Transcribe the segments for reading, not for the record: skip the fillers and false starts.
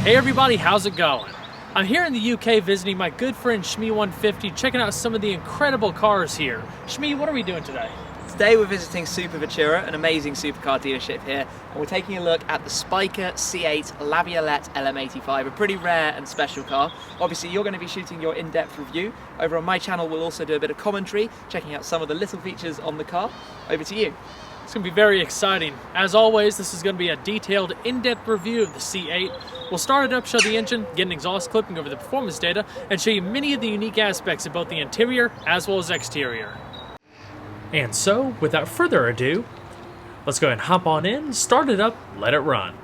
Hey everybody, how's it going? I'm here in the UK visiting my good friend Shmee150, checking out some of the incredible cars here. Shmee, what are we doing today? Today we're visiting Super Ventura, an amazing supercar dealership here, and we're taking a look at the Spyker C8 Laviolette LM85, a pretty rare and special car. Obviously you're going to be shooting your in-depth review. Over on my channel we'll also do a bit of commentary, checking out some of the little features on the car. Over to you. It's going to be very exciting. As always, this is going to be a detailed, in-depth review of the C8. We'll start it up, show the engine, get an exhaust clip, and go over the performance data, and show you many of the unique aspects of both the interior as well as exterior. And so, without further ado, let's go ahead and hop on in, start it up, let it run.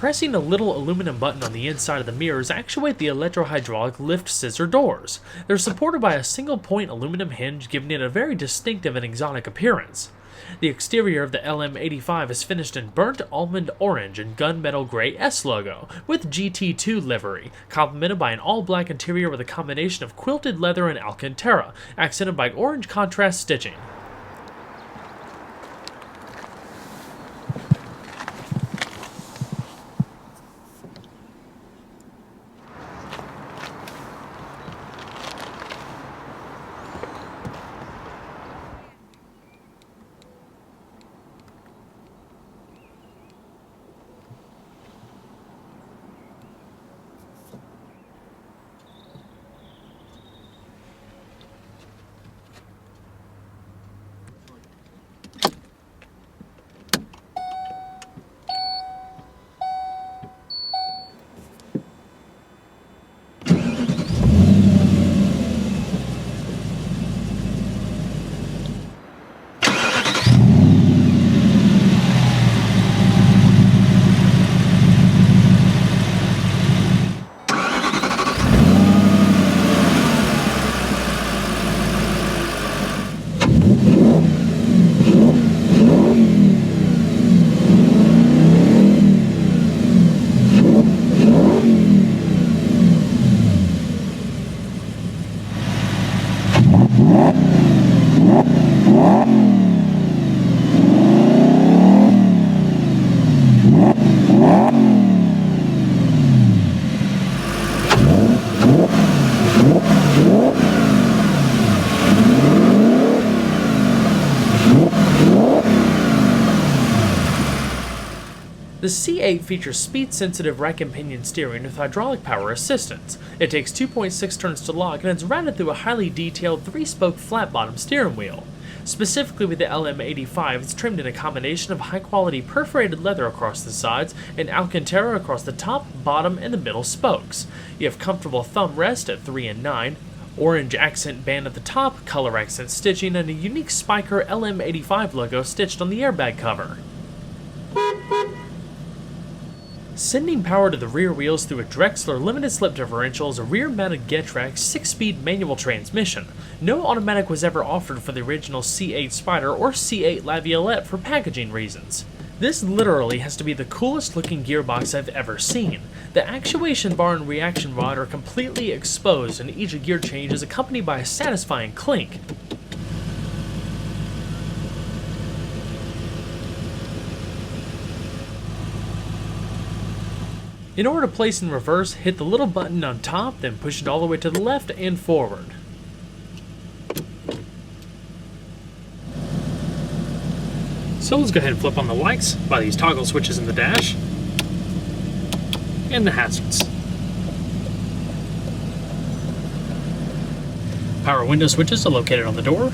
Pressing a little aluminum button on the inside of the mirrors actuate the electro-hydraulic lift scissor doors. They're supported by a single-point aluminum hinge, giving it a very distinctive and exotic appearance. The exterior of the LM85 is finished in burnt almond orange and gunmetal gray S logo, with GT2 livery, complemented by an all-black interior with a combination of quilted leather and Alcantara, accented by orange contrast stitching. The C8 features speed-sensitive rack and pinion steering with hydraulic power assistance. It takes 2.6 turns to lock and it's routed through a highly detailed 3-spoke flat-bottom steering wheel. Specifically with the LM85, it's trimmed in a combination of high-quality perforated leather across the sides and Alcantara across the top, bottom, and the middle spokes. You have comfortable thumb rest at 3 and 9, orange accent band at the top, color accent stitching, and a unique Spyker LM85 logo stitched on the airbag cover. Sending power to the rear wheels through a Drexler limited slip differential is a rear-mounted Getrag 6-speed manual transmission. No automatic was ever offered for the original C8 Spider or C8 Laviolette for packaging reasons. This literally has to be the coolest looking gearbox I've ever seen. The actuation bar and reaction rod are completely exposed and each gear change is accompanied by a satisfying clink. In order to place in reverse, hit the little button on top, then push it all the way to the left and forward. So let's go ahead and flip on the lights by these toggle switches in the dash and the hazards. Power window switches are located on the door.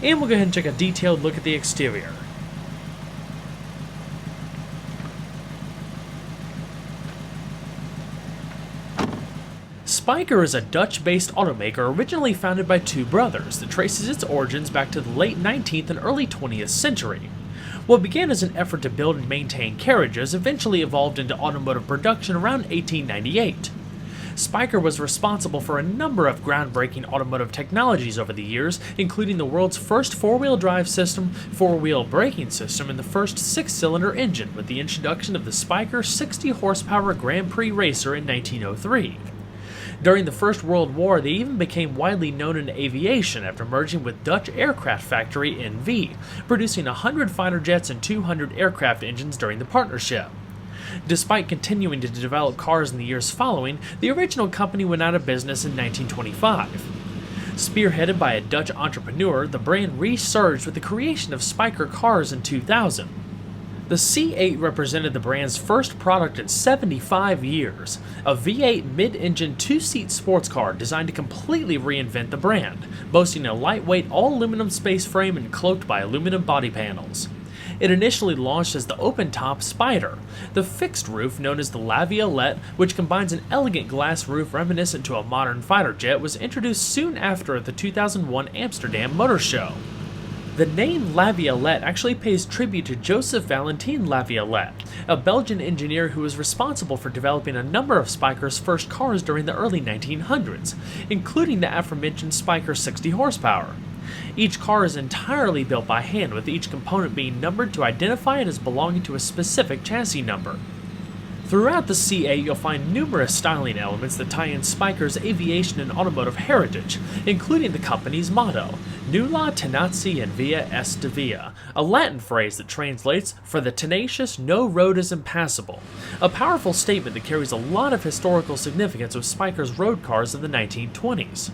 And we'll go ahead and take a detailed look at the exterior. Spyker is a Dutch-based automaker originally founded by two brothers that traces its origins back to the late 19th and early 20th century. What began as an effort to build and maintain carriages eventually evolved into automotive production around 1898. Spyker was responsible for a number of groundbreaking automotive technologies over the years, including the world's first four-wheel drive system, four-wheel braking system, and the first six-cylinder engine with the introduction of the Spyker 60 horsepower Grand Prix Racer in 1903. During the First World War, they even became widely known in aviation after merging with Dutch aircraft factory NV, producing 100 fighter jets and 200 aircraft engines during the partnership. Despite continuing to develop cars in the years following, the original company went out of business in 1925. Spearheaded by a Dutch entrepreneur, the brand resurged with the creation of Spyker cars in 2000. The C8 represented the brand's first product in 75 years, a V8 mid-engine two-seat sports car designed to completely reinvent the brand, boasting a lightweight all-aluminum space frame and cloaked by aluminum body panels. It initially launched as the open-top Spider. The fixed roof, known as the Laviolette, which combines an elegant glass roof reminiscent to a modern fighter jet, was introduced soon after the 2001 Amsterdam Motor Show. The name Laviolette actually pays tribute to Joseph Valentin Laviolette, a Belgian engineer who was responsible for developing a number of Spyker's first cars during the early 1900s, including the aforementioned Spyker 60 horsepower. Each car is entirely built by hand, with each component being numbered to identify it as belonging to a specific chassis number. Throughout the C8, you'll find numerous styling elements that tie in Spyker's aviation and automotive heritage, including the company's motto, Nulla tenacia in via est via, a Latin phrase that translates, "For the tenacious, no road is impassable," a powerful statement that carries a lot of historical significance with Spyker's road cars of the 1920s.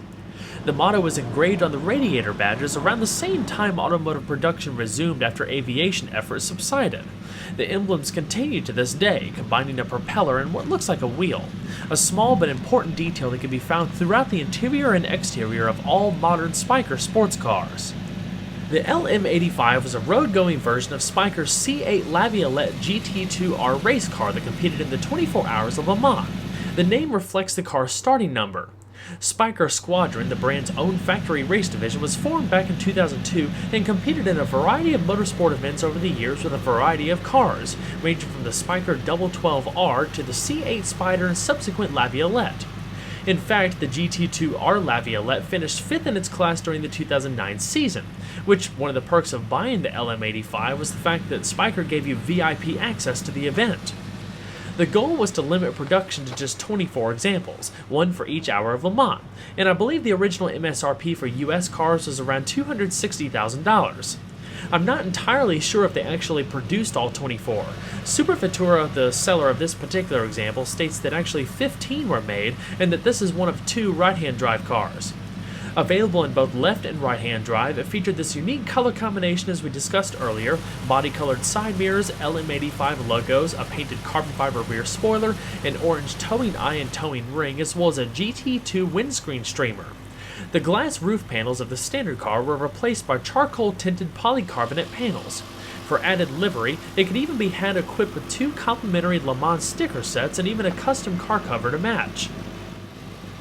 The motto was engraved on the radiator badges around the same time automotive production resumed after aviation efforts subsided. The emblems continue to this day, combining a propeller and what looks like a wheel, a small but important detail that can be found throughout the interior and exterior of all modern Spyker sports cars. The LM85 was a road-going version of Spyker's C8 Laviolette GT2R race car that competed in the 24 Hours of Le Mans. The name reflects the car's starting number. Spyker Squadron, the brand's own factory race division, was formed back in 2002 and competed in a variety of motorsport events over the years with a variety of cars, ranging from the Spyker 1212R to the C8 Spider and subsequent Laviolette. In fact, the GT2R Laviolette finished 5th in its class during the 2009 season, which one of the perks of buying the LM85 was the fact that Spyker gave you VIP access to the event. The goal was to limit production to just 24 examples, one for each hour of Le Mans, and I believe the original MSRP for US cars was around $260,000. I'm not entirely sure if they actually produced all 24. Superfutura, the seller of this particular example, states that actually 15 were made and that this is one of 2 right-hand drive cars. Available in both left and right-hand drive, it featured this unique color combination as we discussed earlier, body-colored side mirrors, LM85 logos, a painted carbon fiber rear spoiler, an orange towing eye and towing ring, as well as a GT2 windscreen streamer. The glass roof panels of the standard car were replaced by charcoal-tinted polycarbonate panels. For added livery, it could even be had equipped with 2 complimentary Le Mans sticker sets and even a custom car cover to match.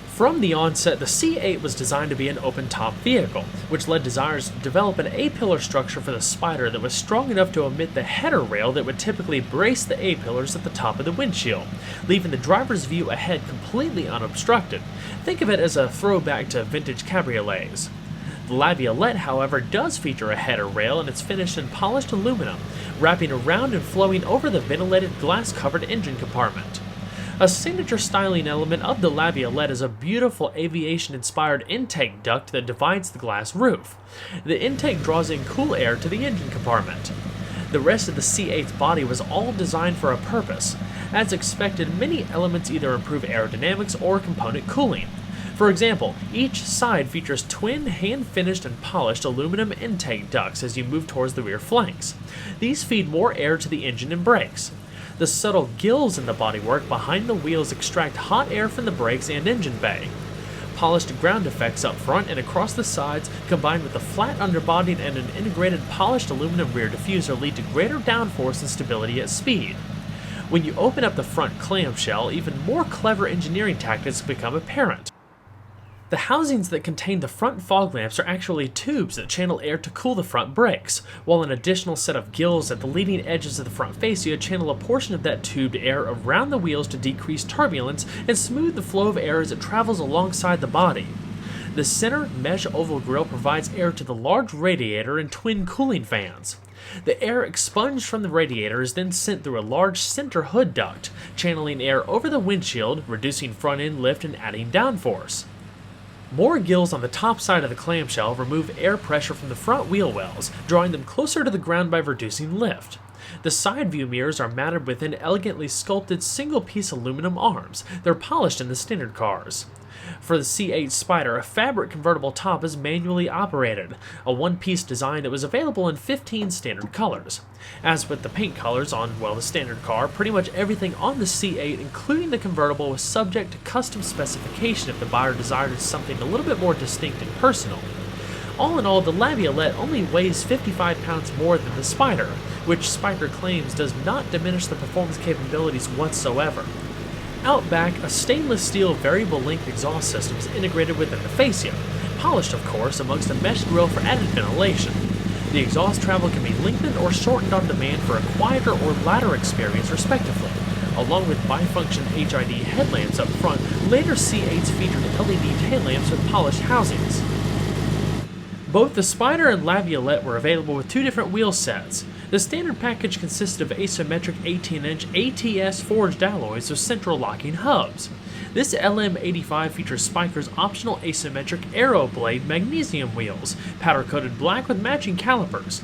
From the onset, the C8 was designed to be an open-top vehicle, which led designers to develop an A-pillar structure for the Spider that was strong enough to omit the header rail that would typically brace the A-pillars at the top of the windshield, leaving the driver's view ahead completely unobstructed. Think of it as a throwback to vintage cabriolets. The Laviolette, however, does feature a header rail, and it's finished in polished aluminum, wrapping around and flowing over the ventilated glass-covered engine compartment. A signature styling element of the Laviolette is a beautiful aviation-inspired intake duct that divides the glass roof. The intake draws in cool air to the engine compartment. The rest of the C8's body was all designed for a purpose. As expected, many elements either improve aerodynamics or component cooling. For example, each side features twin hand-finished and polished aluminum intake ducts as you move towards the rear flanks. These feed more air to the engine and brakes. The subtle gills in the bodywork behind the wheels extract hot air from the brakes and engine bay. Polished ground effects up front and across the sides, combined with a flat underbody and an integrated polished aluminum rear diffuser, lead to greater downforce and stability at speed. When you open up the front clamshell, even more clever engineering tactics become apparent. The housings that contain the front fog lamps are actually tubes that channel air to cool the front brakes, while an additional set of gills at the leading edges of the front fascia channel a portion of that tubed air around the wheels to decrease turbulence and smooth the flow of air as it travels alongside the body. The center mesh oval grille provides air to the large radiator and twin cooling fans. The air expunged from the radiator is then sent through a large center hood duct, channeling air over the windshield, reducing front-end lift and adding downforce. More gills on the top side of the clamshell remove air pressure from the front wheel wells, drawing them closer to the ground by reducing lift. The side view mirrors are mounted within elegantly sculpted single-piece aluminum arms. They're polished in the standard cars. For the C8 Spyder, a fabric convertible top is manually operated, a one-piece design that was available in 15 standard colors. As with the paint colors on, well, the standard car, pretty much everything on the C8, including the convertible, was subject to custom specification if the buyer desired something a little bit more distinct and personal. All in all, the Laviolette only weighs 55 pounds more than the Spyder, which Spyker claims does not diminish the performance capabilities whatsoever. Out back, a stainless steel variable length exhaust system is integrated within the fascia, polished of course amongst a mesh grille for added ventilation. The exhaust travel can be lengthened or shortened on demand for a quieter or louder experience respectively. Along with bifunction HID headlamps up front, later C8s featured LED tail lamps with polished housings. Both the Spyder and Laviolette were available with two different wheel sets. The standard package consisted of asymmetric 18-inch ATS forged alloys with central locking hubs. This LM85 features Spyker's optional asymmetric Aero Blade magnesium wheels, powder-coated black with matching calipers.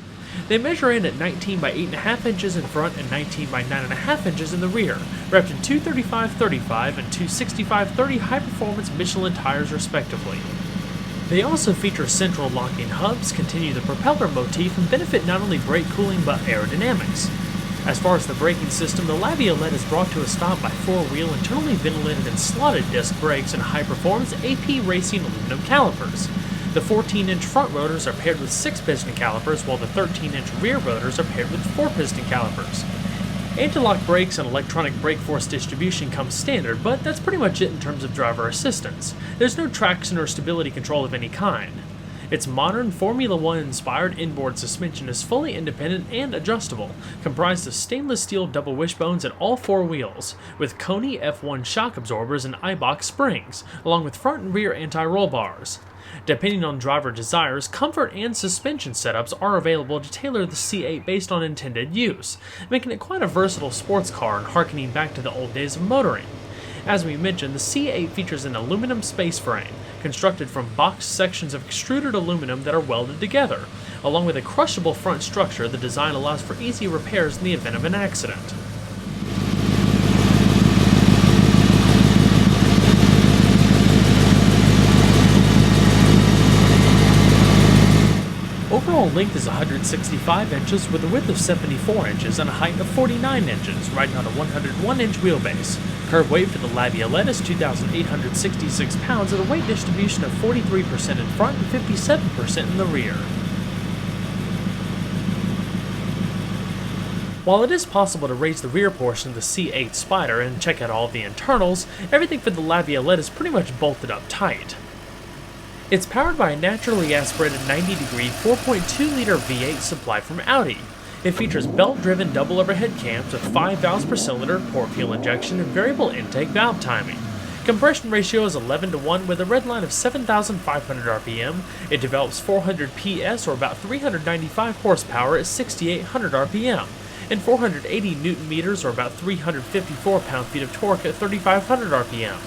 They measure in at 19 by 8.5 inches in front and 19 by 9.5 inches in the rear, wrapped in 235/35 and 265/30 high-performance Michelin tires respectively. They also feature central locking hubs, continue the propeller motif, and benefit not only brake cooling but aerodynamics. As far as the braking system, the Laviolette is brought to a stop by four-wheel internally ventilated and slotted disc brakes and high-performance AP Racing aluminum calipers. The 14-inch front rotors are paired with 6-piston calipers, while the 13-inch rear rotors are paired with 4-piston calipers. Anti-lock brakes and electronic brake force distribution come standard, but that's pretty much it in terms of driver assistance. There's no traction or stability control of any kind. Its modern Formula One inspired inboard suspension is fully independent and adjustable, comprised of stainless steel double wishbones at all four wheels, with Koni F1 shock absorbers and Eibach springs, along with front and rear anti-roll bars. Depending on driver desires, comfort and suspension setups are available to tailor the C8 based on intended use, making it quite a versatile sports car and harkening back to the old days of motoring. As we mentioned, the C8 features an aluminum space frame, constructed from boxed sections of extruded aluminum that are welded together. Along with a crushable front structure, the design allows for easy repairs in the event of an accident. Overall length is 165 inches with a width of 74 inches and a height of 49 inches, riding on a 101-inch wheelbase. Curb weight for the Laviolette is 2,866 pounds at a weight distribution of 43% in front and 57% in the rear. While it is possible to raise the rear portion of the C8 Spyder and check out all of the internals, everything for the Laviolette is pretty much bolted up tight. It's powered by a naturally aspirated 90-degree 4.2-liter V8 supplied from Audi. It features belt-driven double overhead cams with 5 valves per cylinder, port fuel injection, and variable intake valve timing. Compression ratio is 11:1 with a red line of 7,500 RPM. It develops 400 PS or about 395 horsepower at 6,800 RPM, and 480 Newton meters or about 354 pound-feet of torque at 3,500 RPM.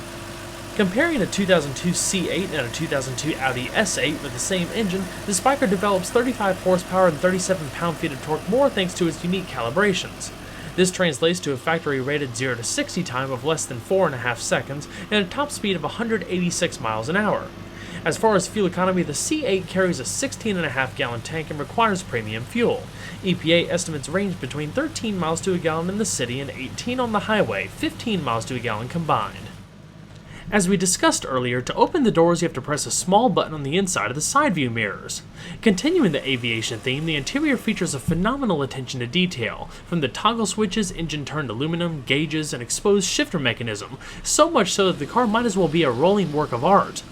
Comparing a 2002 C8 and a 2002 Audi S8 with the same engine, the Spyker develops 35 horsepower and 37 pound-feet of torque more thanks to its unique calibrations. This translates to a factory-rated 0 to 60 time of less than 4.5 seconds and a top speed of 186 miles an hour. As far as fuel economy, the C8 carries a 16.5-gallon tank and requires premium fuel. EPA estimates range between 13 miles to a gallon in the city and 18 on the highway, 15 miles to a gallon combined. As we discussed earlier, to open the doors you have to press a small button on the inside of the side view mirrors. Continuing the aviation theme, the interior features a phenomenal attention to detail, from the toggle switches, engine-turned aluminum, gauges, and exposed shifter mechanism, so much so that the car might as well be a rolling work of art.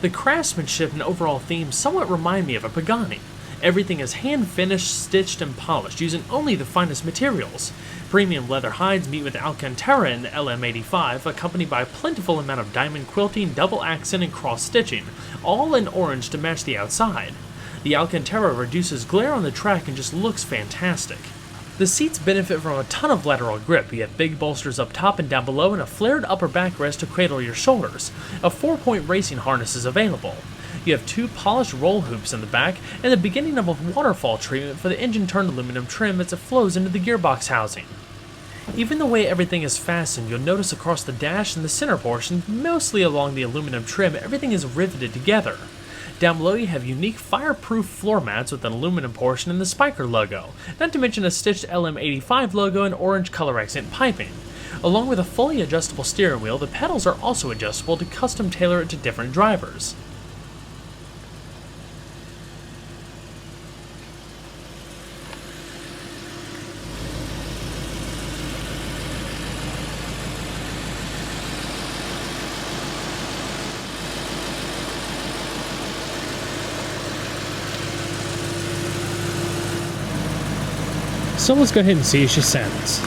The craftsmanship and overall theme somewhat remind me of a Pagani. Everything is hand-finished, stitched, and polished, using only the finest materials. Premium leather hides meet with Alcantara in the LM85, accompanied by a plentiful amount of diamond quilting, double accent, and cross-stitching, all in orange to match the outside. The Alcantara reduces glare on the track and just looks fantastic. The seats benefit from a ton of lateral grip. You have big bolsters up top and down below and a flared upper backrest to cradle your shoulders. A 4-point racing harness is available. You have 2 polished roll hoops in the back and the beginning of a waterfall treatment for the engine turned aluminum trim as it flows into the gearbox housing. Even the way everything is fastened, you'll notice across the dash and the center portion, mostly along the aluminum trim, everything is riveted together. Down below you have unique fireproof floor mats with an aluminum portion and the Spyker logo, not to mention a stitched LM85 logo and orange color accent piping. Along with a fully adjustable steering wheel, the pedals are also adjustable to custom tailor it to different drivers. So let's go ahead and see how she sounds.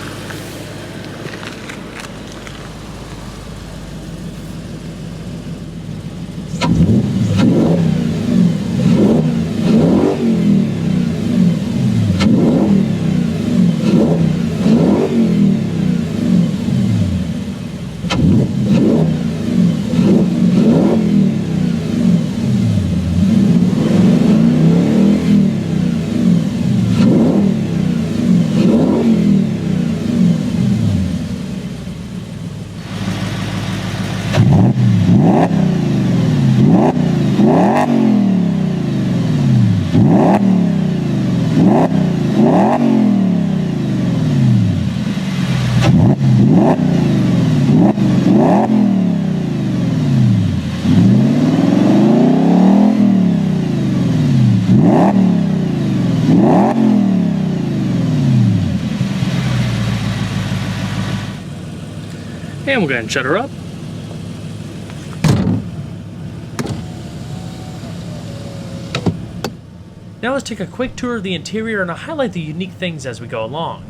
And we'll go ahead and shut her up. Now let's take a quick tour of the interior and I'll highlight the unique things as we go along.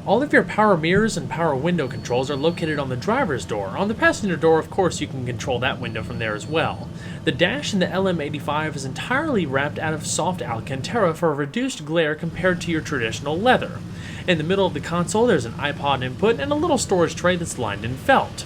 All of your power mirrors and power window controls are located on the driver's door. On the passenger door, of course, you can control that window from there as well. The dash in the LM85 is entirely wrapped out of soft Alcantara for a reduced glare compared to your traditional leather. In the middle of the console, there's an iPod input and a little storage tray that's lined in felt.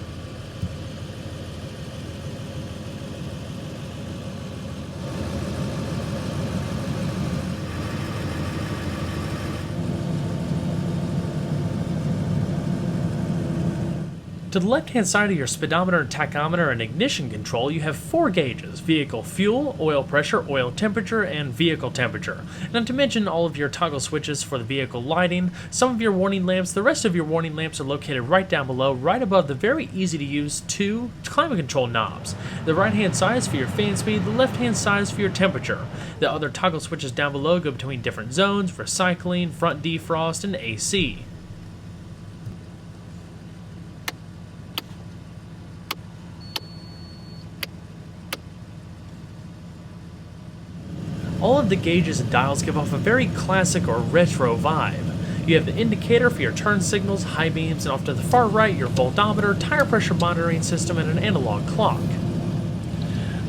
To the left-hand side of your speedometer and tachometer and ignition control, you have 4 gauges: vehicle fuel, oil pressure, oil temperature, and vehicle temperature. Not to mention all of your toggle switches for the vehicle lighting, some of your warning lamps. The rest of your warning lamps are located right down below, right above the very easy-to-use 2 climate control knobs. The right-hand side is for your fan speed, the left-hand side is for your temperature. The other toggle switches down below go between different zones, recycling, front defrost, and AC. All of the gauges and dials give off a very classic or retro vibe. You have the indicator for your turn signals, high beams, and off to the far right your voltometer, tire pressure monitoring system, and an analog clock.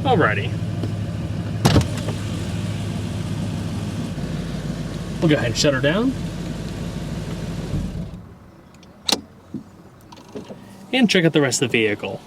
Alrighty. We'll go ahead and shut her down. And check out the rest of the vehicle.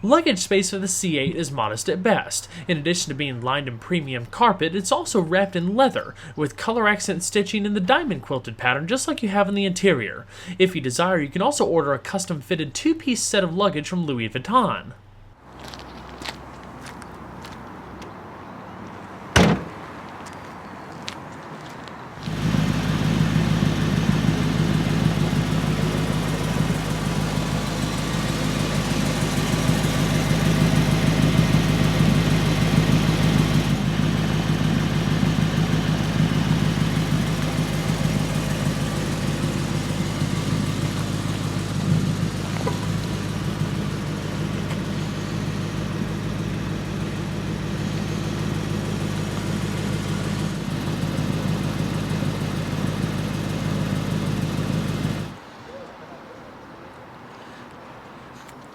Luggage space for the C8 is modest at best. In addition to being lined in premium carpet, it's also wrapped in leather, with color accent stitching in the diamond quilted pattern just like you have in the interior. If you desire, you can also order a custom fitted 2-piece set of luggage from Louis Vuitton.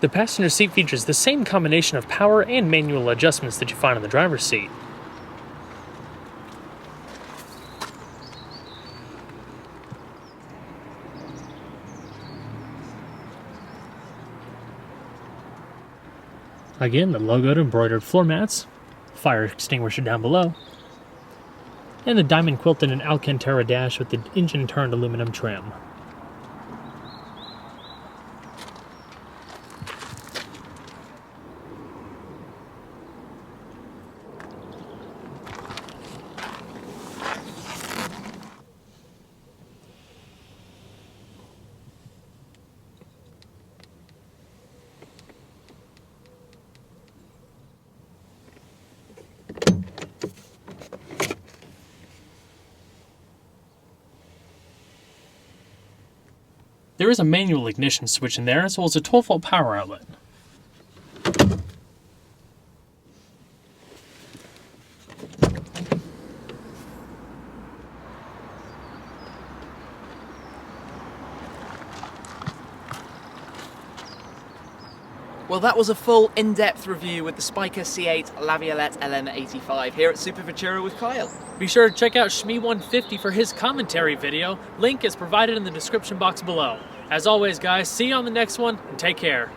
The passenger seat features the same combination of power and manual adjustments that you find on the driver's seat. Again, the logoed embroidered floor mats, fire extinguisher down below, and the diamond quilted and Alcantara dash with the engine turned aluminum trim. There is a manual ignition switch in there, as well as a 12-volt power outlet. Well, that was a full in-depth review with the Spyker C8 Laviolette LM85 here at Super Futura with Kyle. Be sure to check out Shmee150 for his commentary video. Link is provided in the description box below. As always, guys, see you on the next one, and take care.